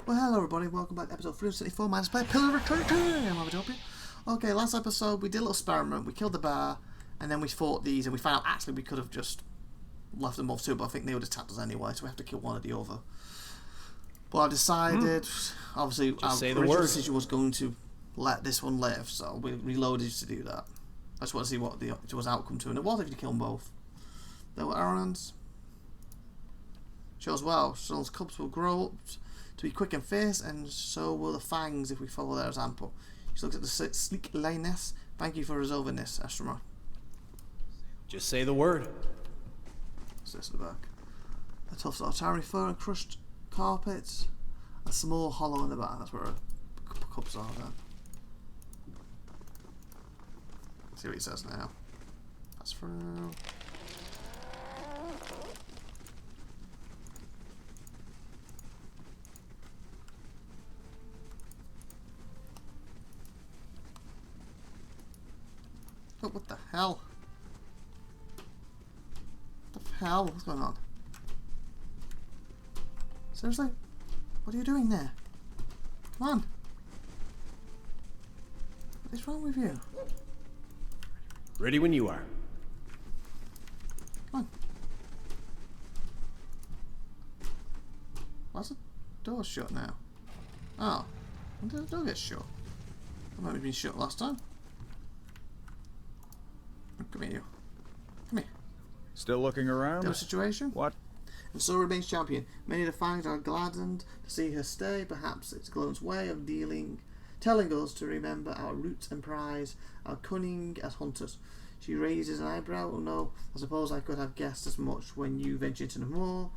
Well, hello everybody, welcome back to episode 374, minus play Pillar of Eternity. I'm IVATOPIA. Okay, last episode we did a little experiment, we killed the bear, and then we fought these, and we found out actually we could have just left them both too, but I think they would have attacked us anyway, so we have to kill one or the other. But I decided, obviously, our original decision was going to let this one live, so we reloaded to do that. I just want to see what the outcome to, and it was if you kill them both. There were errands. Shows well, Shell's cubs will grow up to be quick and fierce, and so will the fangs if we follow their example. She looks at the sleek lioness. Thank you for resolving this, Astronaut. Just say the word. What's this at the back? A tough sort of tiny fur and crushed carpets. A small hollow in the back. That's where our cups are then. See what he says now. That's through. Oh, what the hell? What the hell? What's going on? Seriously? What are you doing there? Come on. What is wrong with you? Ready when you are. Come on. Why's the door shut now? Oh. When did the door get shut? It might have been shut last time. Come here, you. Come here. Still looking around? No situation? What? And so remains champion. Many of the fangs are gladdened to see her stay. Perhaps it's Gloam's way of telling us to remember our roots and prize, our cunning as hunters. She raises an eyebrow. Oh no, I suppose I could have guessed as much when you ventured into the moor.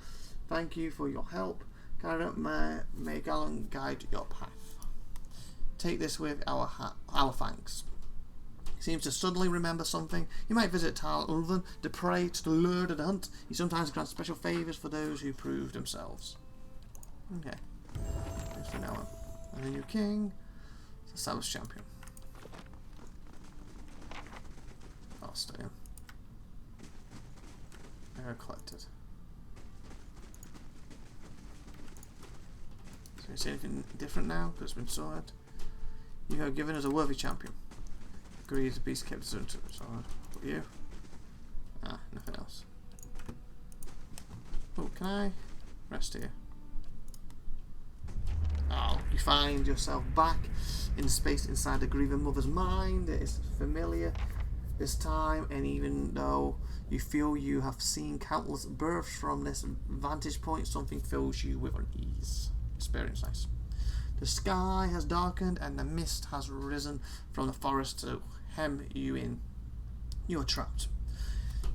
Thank you for your help. Garrett, may Gallon guide your path. Take this with our thanks. Seems to suddenly remember something. You might visit Tal Ulven, the prey to the lure of the hunt. He sometimes grants special favours for those who prove themselves. Okay. Thanks for now on. And then your king. Established champion. I'll stay in. Error collected. So you see anything different now? Because it's been sorted. You have given us a worthy champion. Agreed, the beast kept zoned to it. So what you? Ah, nothing else. Oh, can I rest here? Oh, you find yourself back in the space inside the grieving mother's mind. It is familiar this time, and even though you feel you have seen countless births from this vantage point, something fills you with unease. Experience nice. The sky has darkened and the mist has risen from the forest to hem you in. You are trapped.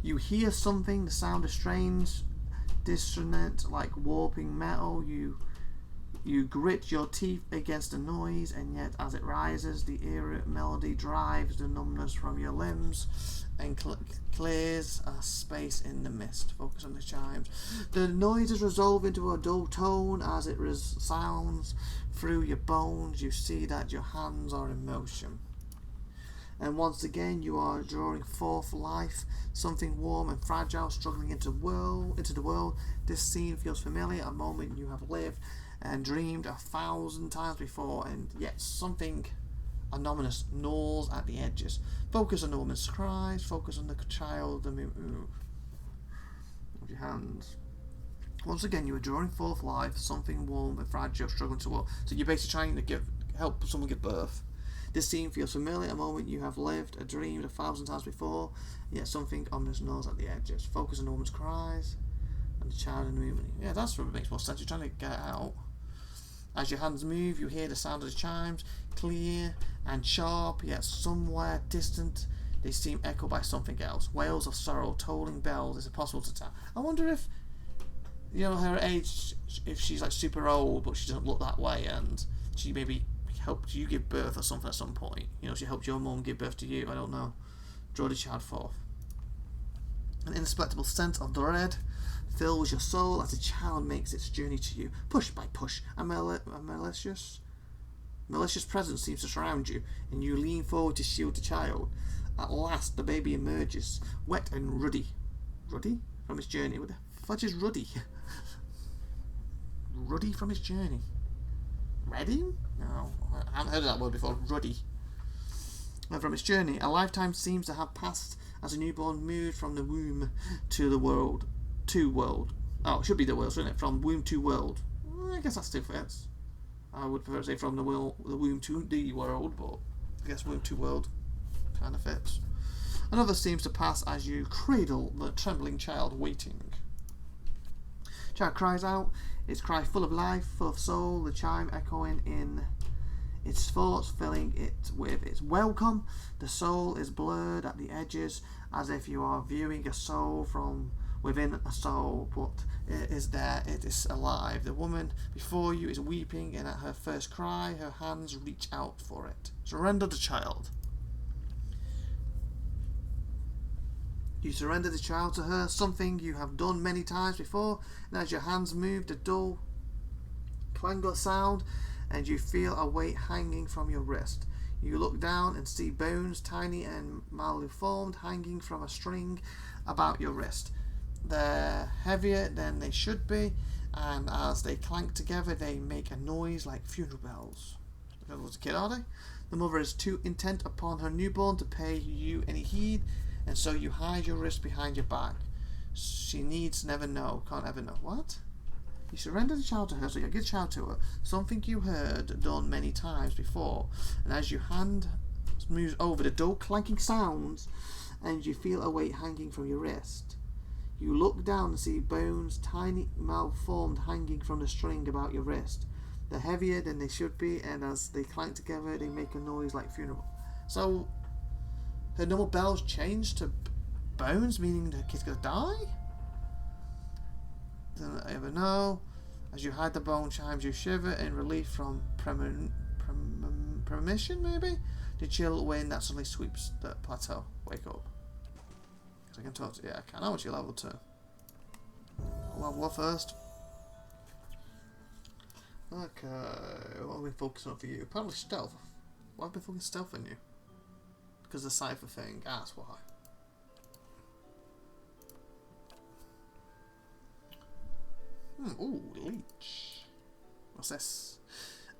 You hear something. The sound is strange, dissonant, like warping metal. You grit your teeth against the noise, and yet as it rises, the eerie melody drives the numbness from your limbs and clears a space in the mist. Focus on the chimes. The noises resolve into a dull tone as it resounds through your bones. You see that your hands are in motion. And once again you are drawing forth life, something warm and fragile struggling into the world. This scene feels familiar, a moment you have lived and dreamed 1,000 times before, and yet something anomalous gnaws at the edges. Focus on the woman's cries, focus on the child, the move of your hands. Once again you are drawing forth life, something warm and fragile struggling to world. So you're basically trying to help someone give birth. This scene feels familiar, a moment you have lived, dreamed 1,000 times before, yet something ominous gnaws at the edges. Focus on the woman's cries and the child in the movement. Yeah, that's what makes more sense. You're trying to get out. As your hands move, you hear the sound of the chimes, clear and sharp, yet somewhere distant. They seem echoed by something else. Wails of sorrow, tolling bells. It's impossible to tell. I wonder if, you know, her age, if she's like super old, but she doesn't look that way, and she maybe helped you give birth or something at some point. You know, she helped your mum give birth to you. I don't know. Draw the child forth. An inexplicable sense of dread fills your soul as the child makes its journey to you. Push by push, a malicious presence seems to surround you, and you lean forward to shield the child. At last, the baby emerges, wet and ruddy. Ruddy? From its journey. What the fudge is ruddy? Ruddy from its journey. Ready? No, I haven't heard of that word before. Ruddy. And from its journey, a lifetime seems to have passed as a newborn moved from the womb to the world. To world. Oh, it should be the world, shouldn't it? From womb to world. I guess that still fits. I would prefer to say from the womb to the world, but I guess womb to world kind of fits. Another seems to pass as you cradle the trembling child waiting. Child cries out, its cry full of life, full of soul, the chime echoing in its thoughts, filling it with its welcome. The soul is blurred at the edges, as if you are viewing a soul from within a soul, but it is there, it is alive. The woman before you is weeping, and at her first cry, her hands reach out for it. Surrender the child. You surrender the child to her, something you have done many times before, and as your hands move, the dull clangor sound, and you feel a weight hanging from your wrist. You look down and see bones, tiny and malformed, hanging from a string about your wrist. They're heavier than they should be, and as they clank together, they make a noise like funeral bells. That was a kid, are they? The mother is too intent upon her newborn to pay you any heed, and so you hide your wrist behind your back. She needs never know, can't ever know. What? You surrender the child to her, so you give the child to her. Something you heard done many times before, and as your hand moves over the dull clanking sounds, and you feel a weight hanging from your wrist. You look down and see bones, tiny, malformed, hanging from the string about your wrist. They're heavier than they should be, and as they clank together, they make a noise like funeral. So, her normal bells changed to bones, meaning the kid's gonna die? Don't ever know. As you hide the bone chimes, you shiver in relief from premonition, maybe? The chill wind that suddenly sweeps the plateau. Wake up. I can talk to you. Yeah, I can. How much are you level 2? Level 1 first. Okay, what are we focusing on for you? Probably stealth. Why have we been focusing stealth on you? Because the cipher thing. Ah, that's why. Ooh, leech. What's this?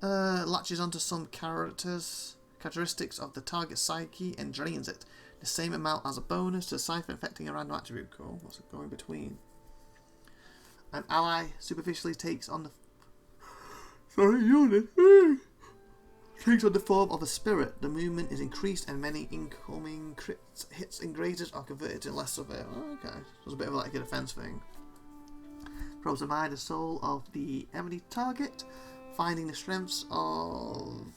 Latches onto some characteristics of the target psyche and drains it. The same amount as a bonus to the cipher affecting a random attribute. Cool. What's it going between? An ally superficially takes on the takes on the form of a spirit. The movement is increased and many incoming hits and grazers are converted to less severe. Oh, okay. So it's a bit of like a defense thing. Probes the mind and soul of the enemy target, finding the strengths of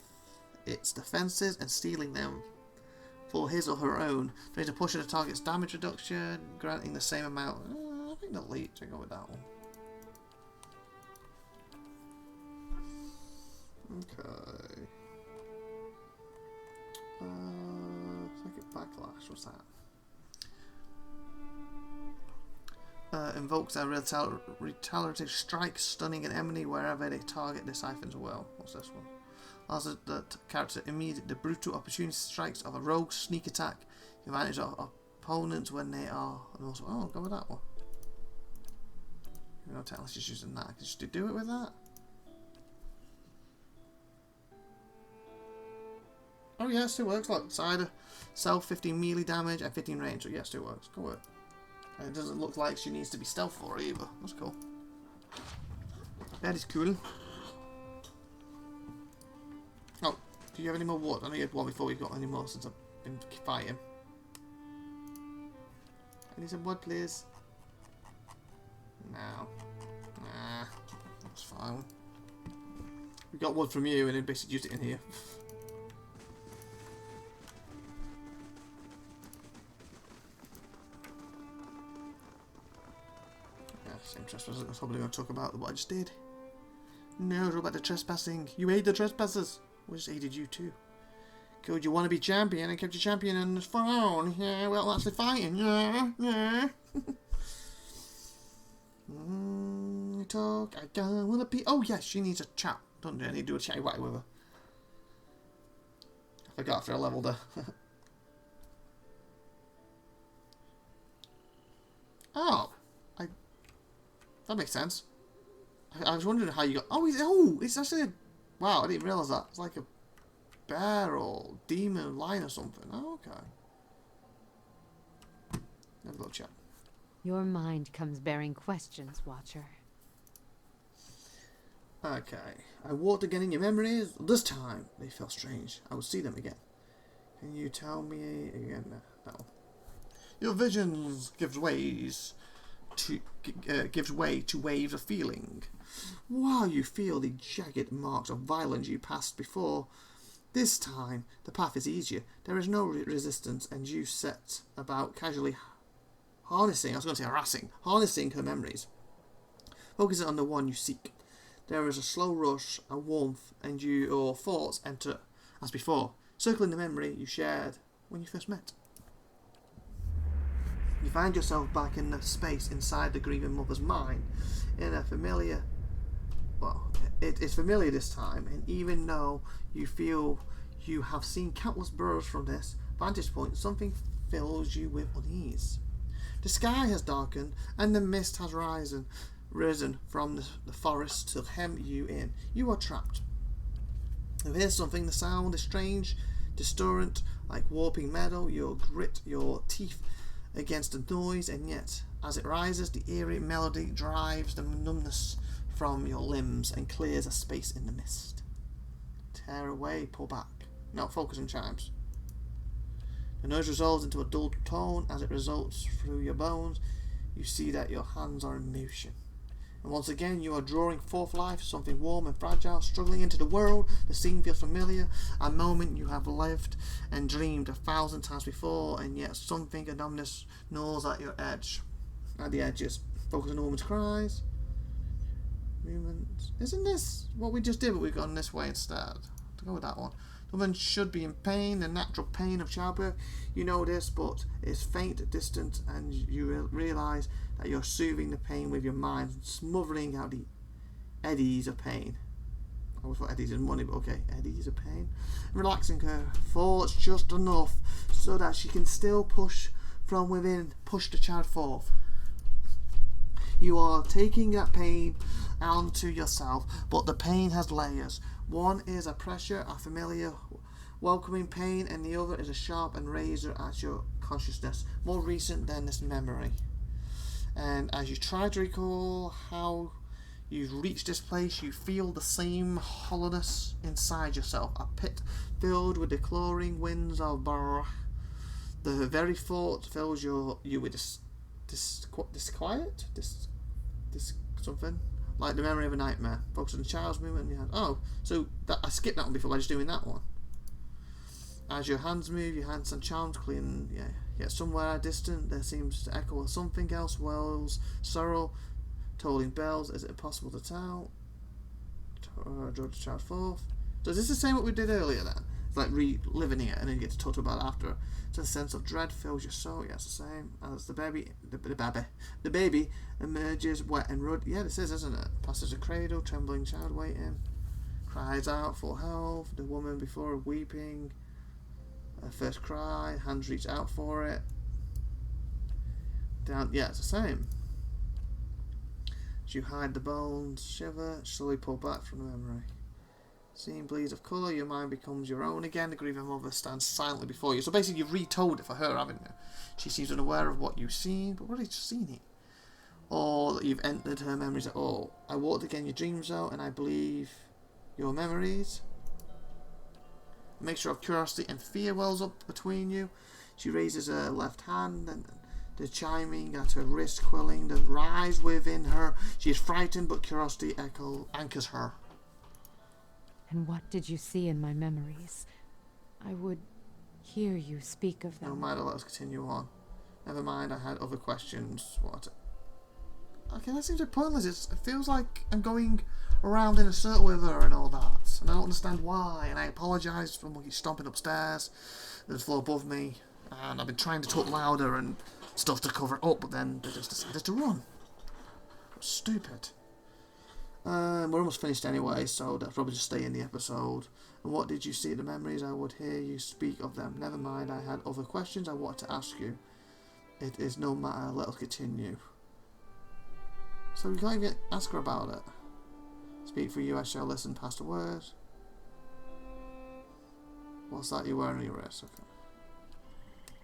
its defenses and stealing them for his or her own. Trying to push the target's damage reduction, granting the same amount. I think the leech, I go with that one. Okay. Psychic backlash, what's that? Invokes a retaliatory strike, stunning an enemy wherever they target the siphons well. What's this one? Allows the character immediate the brutal opportunity strikes of a rogue sneak attack. Advantage of opponents when they are. And also, oh, I'll go with that one. You know, unless she's using that. Can you just do it with that? Oh, yeah, it still works. Look, cider, self 15 melee damage and 15 range. So, yeah, it still works. Go with it. And it doesn't look like she needs to be stealth for it either. That's cool. That is cool. Oh, do you have any more wood? I know you had one before we got any more since I've been fighting. I need some wood, please. No. Nah. That's fine. We got wood from you and then basically used it in here. Yeah, same trespassers. I was probably going to talk about what I just did. No, it's all about the trespassing. You aid the trespassers. We just aided you too. Could you want to be champion and kept your champion on the phone? Yeah, well, actually fighting. Yeah, yeah. Talk. I don't want to be. Oh, yes, she needs a chat. Don't I need to do a chatty white with her? I forgot after I leveled her. Oh, that makes sense. I was wondering how you got. Oh, it's actually a Wow, I didn't realise that. It's like a bear or demon lion or something. Oh, okay. Have a little chat. Your mind comes bearing questions, Watcher. Okay. I walked again in your memories. This time they felt strange. I would see them again. Can you tell me again? No. Your visions gives way to waves of feeling. While you feel the jagged marks of violence you passed before, this time the path is easier. There is no resistance, and you set about casually harnessing her memories. Focusing on the one you seek. There is a slow rush, a warmth, and your thoughts enter as before, circling the memory you shared when you first met. You find yourself back in the space inside the grieving mother's mind, in a familiar... Well, it is familiar this time, and even though you feel you have seen countless births from this vantage point, something fills you with unease. The sky has darkened, and the mist has risen from the forest to hem you in. You are trapped. You hear something. The sound is strange, distorted, like warping metal. You grit your teeth against the noise, and yet, as it rises, the eerie melody drives the numbness from your limbs and clears a space in the mist. Tear away, pull back. Now focus on chimes. The noise resolves into a dull tone as it results through your bones. You see that your hands are in motion. And once again you are drawing forth life, something warm and fragile, struggling into the world. The scene feels familiar, a moment you have lived and dreamed 1,000 times before, and yet something anomalous gnaws at the edges. Focus on a woman's cries. Movement. Isn't this what we just did, but we've gone this way instead? To go with that one. The woman should be in pain, the natural pain of childbirth. You know this, but it's faint, distant, and you realise that you're soothing the pain with your mind, smothering out the eddies of pain. I always thought eddies is money, but okay, eddies of pain. Relaxing her forwards just enough so that she can still push from within, push the child forth. You are taking that pain onto yourself, but the pain has layers. One is a pressure, a familiar, welcoming pain, and the other is a sharp and razor at your consciousness, more recent than this memory. And as you try to recall how you've reached this place, you feel the same hollowness inside yourself, a pit filled with the clawing winds of Barra. The very thought fills you with disquiet, something like the memory of a nightmare. Focus on the child's movement in your hand. Oh, so I skipped that one before by just doing that one. As your hands move, your hands and charms clean. Yet somewhere distant, there seems to echo something else. Wells, sorrow, tolling bells. Is it possible to tell? Draw the child forth. So is this the same what we did earlier then? It's like reliving it, and then you get to talk about it after. So a sense of dread fills your soul. Yeah, it's the same as the baby emerges wet and rude. Yeah, this is, isn't it? Passes a cradle, trembling child waiting, cries out for help. The woman before her weeping. Her first cry, hands reach out for it. Down. Yeah, it's the same. As you hide the bones, shiver, slowly pull back from the memory. Seeing bleeds of colour, your mind becomes your own again. The grieving mother stands silently before you. So basically you've retold it for her, haven't you? She seems unaware of what you've seen, but what have you seen it? Or that you've entered her memories at all. I walked again your dreams out, and I believe your memories. A mixture of curiosity and fear wells up between you. She raises her left hand, and the chiming at her wrist, quelling the rise within her. She is frightened, but curiosity anchors her. And what did you see in my memories? I would hear you speak of them. No matter, let us continue on. Never mind, I had other questions. What? Okay, that seems a bit pointless. It feels like I'm going around in a circle with her and all that. And I don't understand why. And I apologise for monkey stomping upstairs. There's a floor above me. And I've been trying to talk louder and stuff to cover it up, but then they just decided to run. Stupid. We're almost finished anyway, so that's probably just stay in the episode. And what did you see in the memories? I would hear you speak of them. Never mind, I had other questions I wanted to ask you. It is no matter, let us continue. So we can't even ask her about it. Speak for you, I shall listen past the words. What's that you're wearing on your wrist? Okay.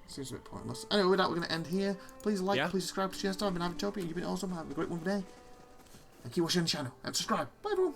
Seems a bit pointless. Anyway, with that, we're going to end here. Please like, please subscribe to Chester. I've been IVATOPIA. You've been awesome. Have a great one today. And keep watching the channel. And subscribe. Bye, everyone.